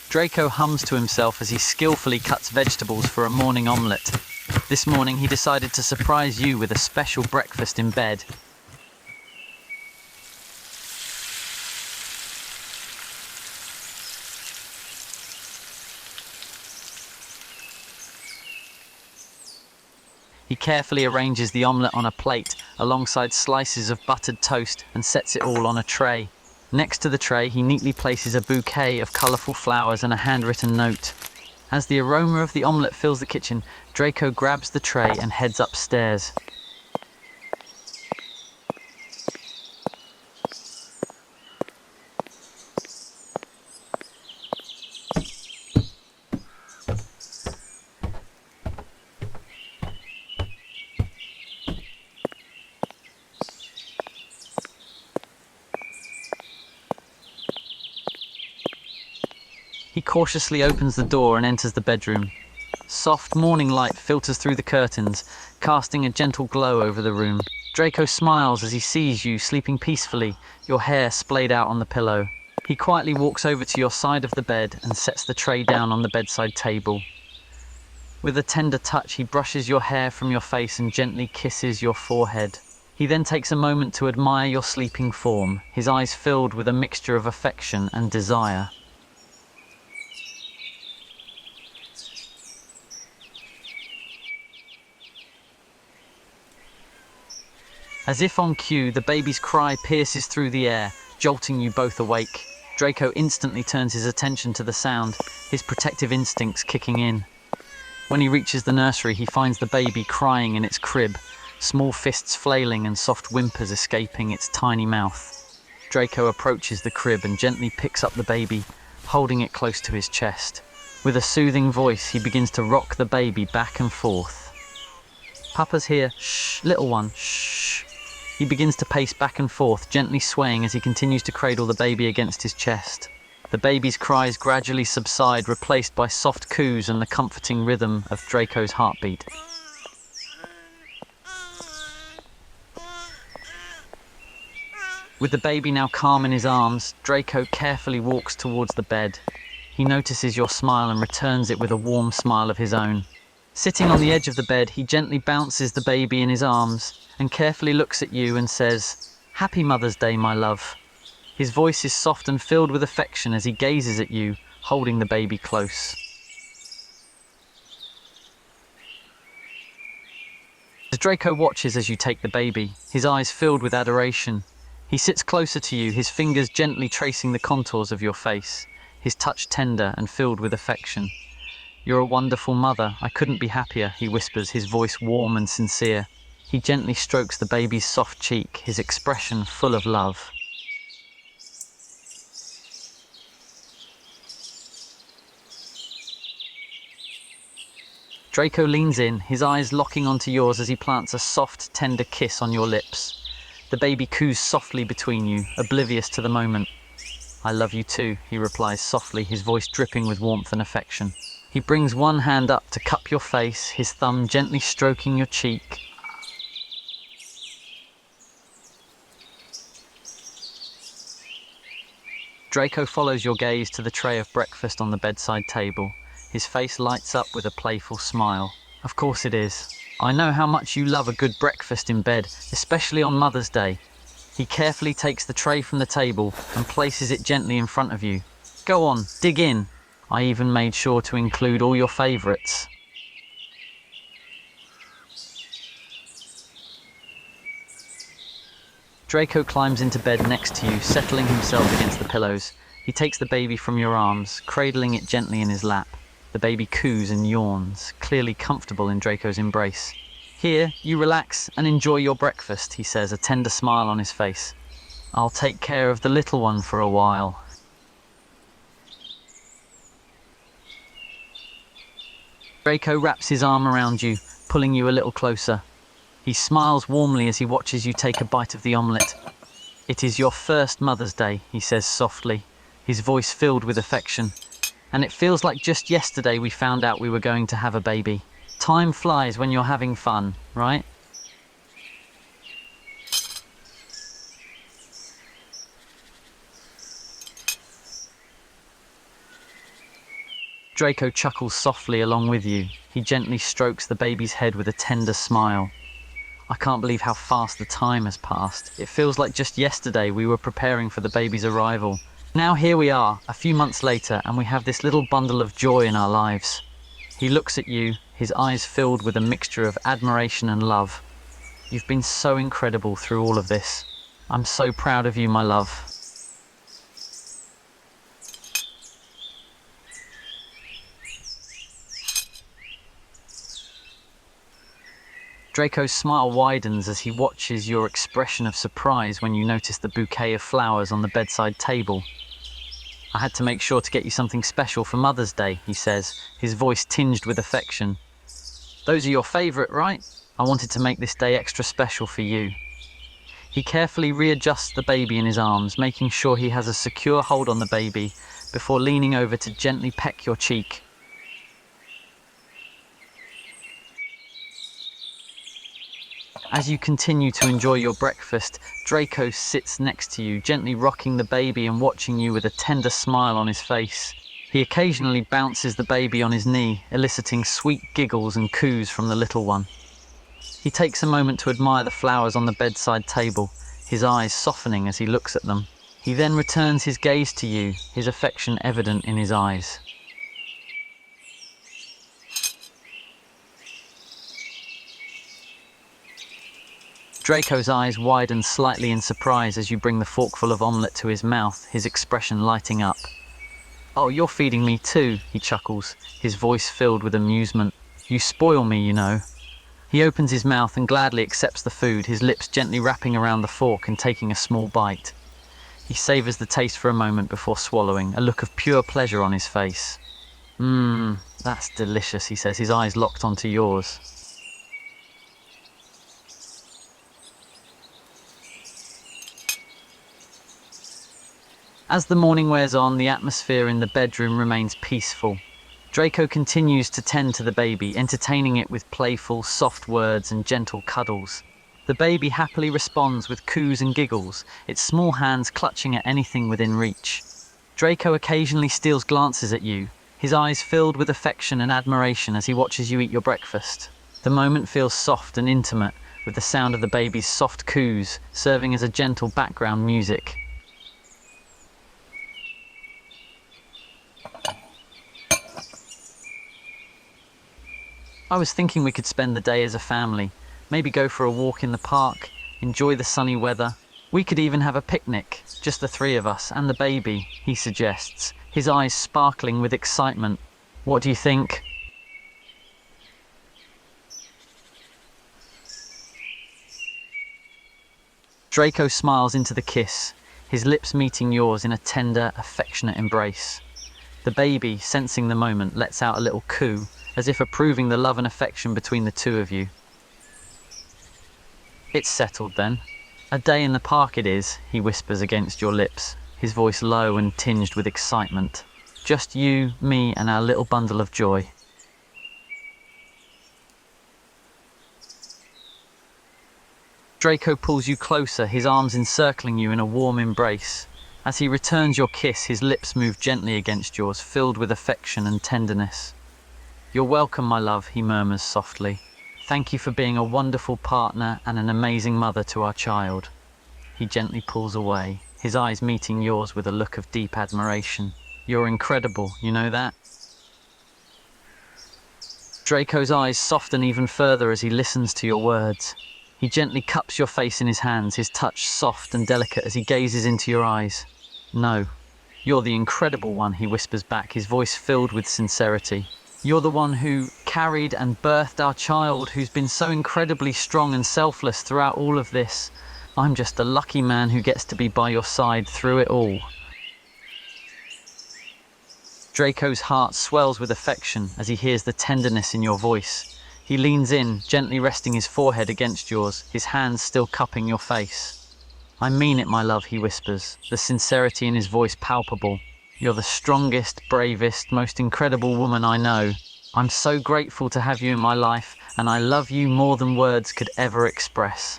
Draco hums to himself as he skillfully cuts vegetables for a morning omelette. This morning he decided to surprise you with a special breakfast in bed. He carefully arranges the omelette on a plate alongside slices of buttered toast and sets it all on a tray. Next to the tray, he neatly places a bouquet of colourful flowers and a handwritten note. As the aroma of the omelette fills the kitchen, Draco grabs the tray and heads upstairs. He cautiously opens the door and enters the bedroom. Soft morning light filters through the curtains, casting a gentle glow over the room. Draco smiles as he sees you sleeping peacefully, your hair splayed out on the pillow. He quietly walks over to your side of the bed and sets the tray down on the bedside table. With a tender touch, he brushes your hair from your face and gently kisses your forehead. He then takes a moment to admire your sleeping form, his eyes filled with a mixture of affection and desire. As if on cue, the baby's cry pierces through the air, jolting you both awake. Draco instantly turns his attention to the sound, his protective instincts kicking in. When he reaches the nursery, he finds the baby crying in its crib, small fists flailing and soft whimpers escaping its tiny mouth. Draco approaches the crib and gently picks up the baby, holding it close to his chest. With a soothing voice, he begins to rock the baby back and forth. "Papa's here. Shh, little one, shh." He begins to pace back and forth, gently swaying as he continues to cradle the baby against his chest. The baby's cries gradually subside, replaced by soft coos and the comforting rhythm of Draco's heartbeat. With the baby now calm in his arms, Draco carefully walks towards the bed. He notices your smile and returns it with a warm smile of his own. Sitting on the edge of the bed, he gently bounces the baby in his arms and carefully looks at you and says, "Happy Mother's Day, my love." His voice is soft and filled with affection as he gazes at you, holding the baby close. As Draco watches as you take the baby, his eyes filled with adoration. He sits closer to you, his fingers gently tracing the contours of your face, his touch tender and filled with affection. "You're a wonderful mother. I couldn't be happier," he whispers, his voice warm and sincere. He gently strokes the baby's soft cheek, his expression full of love. Draco leans in, his eyes locking onto yours as he plants a soft, tender kiss on your lips. The baby coos softly between you, oblivious to the moment. "I love you too," he replies softly, his voice dripping with warmth and affection. He brings one hand up to cup your face, his thumb gently stroking your cheek. Draco follows your gaze to the tray of breakfast on the bedside table. His face lights up with a playful smile. "Of course it is. I know how much you love a good breakfast in bed, especially on Mother's Day." He carefully takes the tray from the table and places it gently in front of you. "Go on, dig in. I even made sure to include all your favourites." Draco climbs into bed next to you, settling himself against the pillows. He takes the baby from your arms, cradling it gently in his lap. The baby coos and yawns, clearly comfortable in Draco's embrace. "Here, you relax and enjoy your breakfast," he says, a tender smile on his face. "I'll take care of the little one for a while." Draco wraps his arm around you, pulling you a little closer. He smiles warmly as he watches you take a bite of the omelette. "It is your first Mother's Day," he says softly, his voice filled with affection. "And it feels like just yesterday we found out we were going to have a baby. Time flies when you're having fun, right?" Draco chuckles softly along with you. He gently strokes the baby's head with a tender smile. I can't believe how fast the time has passed. It feels like just yesterday we were preparing for the baby's arrival. Now here we are, a few months later, and we have this little bundle of joy in our lives. He looks at you, his eyes filled with a mixture of admiration and love. You've been so incredible through all of this. I'm so proud of you, my love. Draco's smile widens as he watches your expression of surprise when you notice the bouquet of flowers on the bedside table. I had to make sure to get you something special for Mother's Day, he says, his voice tinged with affection. Those are your favourite, right? I wanted to make this day extra special for you. He carefully readjusts the baby in his arms, making sure he has a secure hold on the baby before leaning over to gently peck your cheek. As you continue to enjoy your breakfast, Draco sits next to you, gently rocking the baby and watching you with a tender smile on his face. He occasionally bounces the baby on his knee, eliciting sweet giggles and coos from the little one. He takes a moment to admire the flowers on the bedside table, his eyes softening as he looks at them. He then returns his gaze to you, his affection evident in his eyes. Draco's eyes widen slightly in surprise as you bring the forkful of omelette to his mouth, his expression lighting up. Oh, you're feeding me too, he chuckles, his voice filled with amusement. You spoil me, you know. He opens his mouth and gladly accepts the food, his lips gently wrapping around the fork and taking a small bite. He savours the taste for a moment before swallowing, a look of pure pleasure on his face. That's delicious, he says, his eyes locked onto yours. As the morning wears on, the atmosphere in the bedroom remains peaceful. Draco continues to tend to the baby, entertaining it with playful, soft words and gentle cuddles. The baby happily responds with coos and giggles, its small hands clutching at anything within reach. Draco occasionally steals glances at you, his eyes filled with affection and admiration as he watches you eat your breakfast. The moment feels soft and intimate, with the sound of the baby's soft coos serving as a gentle background music. I was thinking we could spend the day as a family, maybe go for a walk in the park, enjoy the sunny weather. We could even have a picnic, just the three of us and the baby, he suggests, his eyes sparkling with excitement. What do you think? Draco smiles into the kiss, his lips meeting yours in a tender, affectionate embrace. The baby, sensing the moment, lets out a little coo, as if approving the love and affection between the two of you. It's settled then. A day in the park it is, he whispers against your lips, his voice low and tinged with excitement. Just you, me, and our little bundle of joy. Draco pulls you closer, his arms encircling you in a warm embrace. As he returns your kiss, his lips move gently against yours, filled with affection and tenderness. You're welcome, my love, he murmurs softly. Thank you for being a wonderful partner and an amazing mother to our child. He gently pulls away, his eyes meeting yours with a look of deep admiration. You're incredible, you know that? Draco's eyes soften even further as he listens to your words. He gently cups your face in his hands, his touch soft and delicate as he gazes into your eyes. No, you're the incredible one, he whispers back, his voice filled with sincerity. You're the one who carried and birthed our child, who's been so incredibly strong and selfless throughout all of this. I'm just the lucky man who gets to be by your side through it all. Draco's heart swells with affection as he hears the tenderness in your voice. He leans in, gently resting his forehead against yours, his hands still cupping your face. I mean it, my love, he whispers, the sincerity in his voice palpable. You're the strongest, bravest, most incredible woman I know. I'm so grateful to have you in my life, and I love you more than words could ever express.